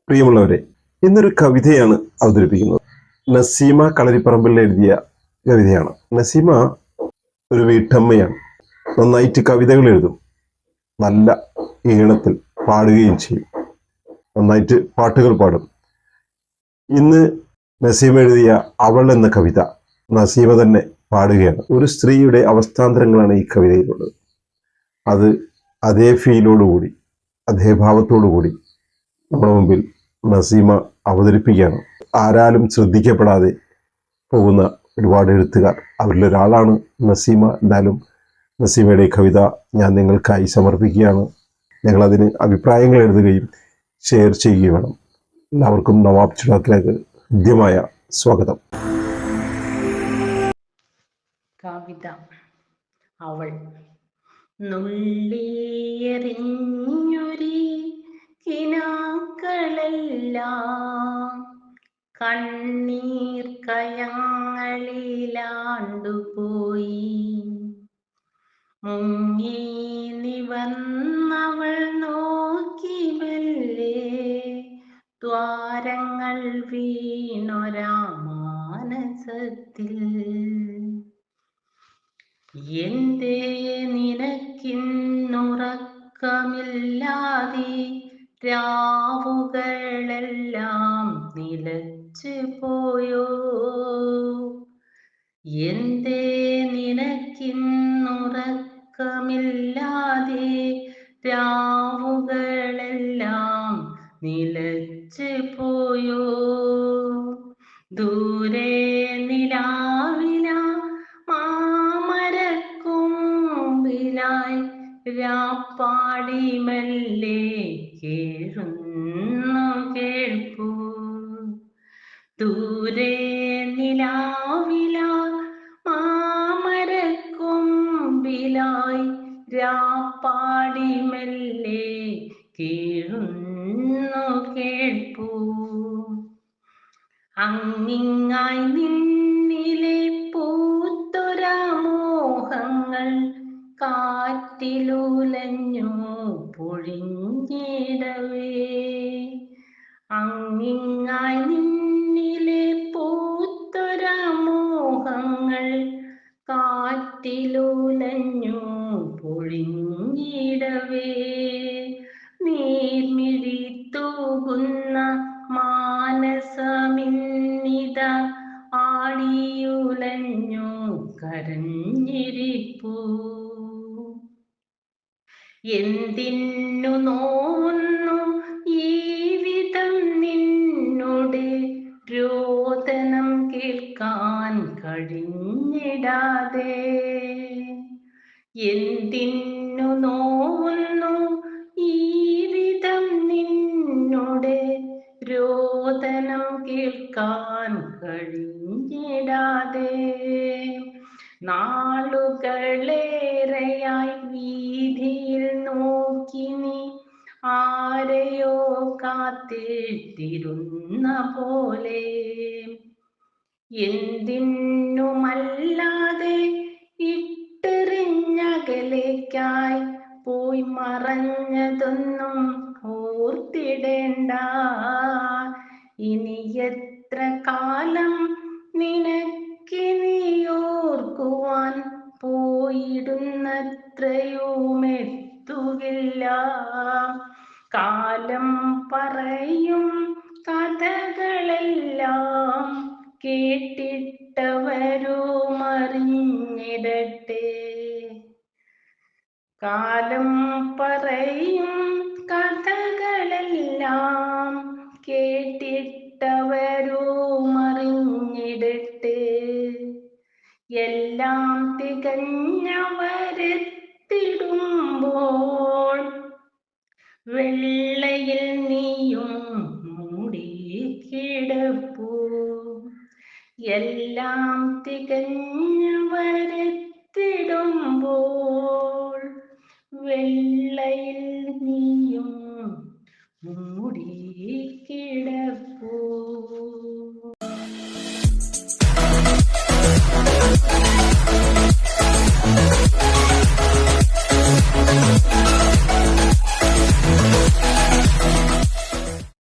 പ്രിയമുള്ളവരെ, ഇന്നൊരു കവിതയാണ് അവതരിപ്പിക്കുന്നത്. നസീമ കളരിപ്പറമ്പിൽ എഴുതിയ കവിതയാണ്. നസീമ ഒരു വീട്ടമ്മയാണ്. നന്നായിട്ട് കവിതകൾ എഴുതും, നല്ല ഈണത്തിൽ പാടുകയും ചെയ്യും, നന്നായിട്ട് പാട്ടുകൾ പാടും. ഇന്ന് നസീമ എഴുതിയ അവൾ എന്ന കവിത നസീമ തന്നെ പാടുകയാണ്. ഒരു സ്ത്രീയുടെ അവസ്ഥാന്തരങ്ങളാണ് ഈ കവിതയിലുള്ളത്. അത് അതേ ഫീലോടുകൂടി, അതേ ഭാവത്തോടുകൂടി നമ്മുടെ മുമ്പിൽ നസീമ അവതരിപ്പിക്കുകയാണ്. ആരാലും ശ്രദ്ധിക്കപ്പെടാതെ പോകുന്ന ഒരുപാട് എഴുത്തുകാർ, അവരിലൊരാളാണ് നസീമ. എന്തായാലും നസീമയുടെ കവിത ഞാൻ നിങ്ങൾക്കായി സമർപ്പിക്കുകയാണ്. ഞങ്ങളതിന് അഭിപ്രായങ്ങൾ എഴുതുകയും ഷെയർ ചെയ്യുകയും വേണം. എല്ലാവർക്കും നവാബ് ചുടാക്കിലേക്ക് ഹൃദ്യമായ സ്വാഗതം. കവിത അവൾ. നുള്ളിയെറിഞ്ഞൊരി കിനാക്കളെല്ലാം കണ്ണീർ കയങ്ങളിലാണ്ടുപോയി. മുങ്ങി നിവന്നവൾ നോക്കി മെല്ലെ ദ്വാരങ്ങൾ വീണൊരാ മാനസത്തിൽ. എന്തേ നിനക്കിന്നുറക്കമില്ലാതെ രാവുകളെല്ലാം നിലച്ചു പോയോ? എന്തേ നിനക്കിന്നുറക്കമില്ലാതെ രാവുകളെല്ലാം നിലച്ചു പോയോ? ദൂരെ നിലാവില മാമരക്കൊമ്പിലായി രാപ്പാടി മെല്ലെ കേഴുന്നു കേൾപ്പൂ. ദൂരെ നിലാവില മാമരക്കൊമ്പിലായി രാപ്പാടി മെല്ലെ കേഴുന്നു കേൾപ്പൂ. അങ്ങിങ്ങായി നിന്നിലെ പൂത്തൊരാ മോഹങ്ങൾ കാറ്റിലുലഞ്ഞു പൊഴിഞ്ഞിടവേ. അങ്ങിങ്ങായി നിന്നിലെ പൂത്തൊരാ മോഹങ്ങൾ കാറ്റിലുലഞ്ഞു പൊഴിഞ്ഞിടവേ. നീർമിഴി തൂകുന്ന മാനസമിന്നിത ആടിയുലഞ്ഞു കരഞ്ഞിരിപ്പൂ. എന്തിന്നു നോവുന്നു ഈ വിധം നിന്നോട് രോദനം കേൾക്കാൻ കഴിഞ്ഞിടാതെ? എന്തിന്നു നോവുന്നു ഈ വിധം നിന്നോട് രോദനം കേൾക്കാൻ കഴിഞ്ഞിടാതെ? നാളുകളേറെയായി വീതിയിൽ നോക്കി നീ ആരെയോ കാത്തിട്ടിരുന്ന പോലെ. എന്തിനുമല്ലാതെ ഇട്ടെറിഞ്ഞകലേക്കായി പോയി മറഞ്ഞതൊന്നും ഓർത്തിടേണ്ട. ഇനി എത്ര കാലം നിനക്കിനി ഓർക്കുവാൻ പോയിടുന്നത്രയുമെത്തുകില്ല. കാലം പറയും കഥകളെല്ലാം കേട്ടിട്ടവരുമറിഞ്ഞിടട്ടെ. കാലം പറയും കഥകളെല്ലാം കേട്ടിട്ടവരുമറിഞ്ഞിടട്ടെ. എല്ലാം തികഞ്ഞവരെത്തിടുമ്പോൾ വെള്ളയിൽ നീയും മൂടിക്കിടപ്പൂ. എല്ലാം തികഞ്ഞവരെത്തിടുമ്പോൾ വെള്ളയിൽ നീയും മൂടിക്കിടപ്പൂ.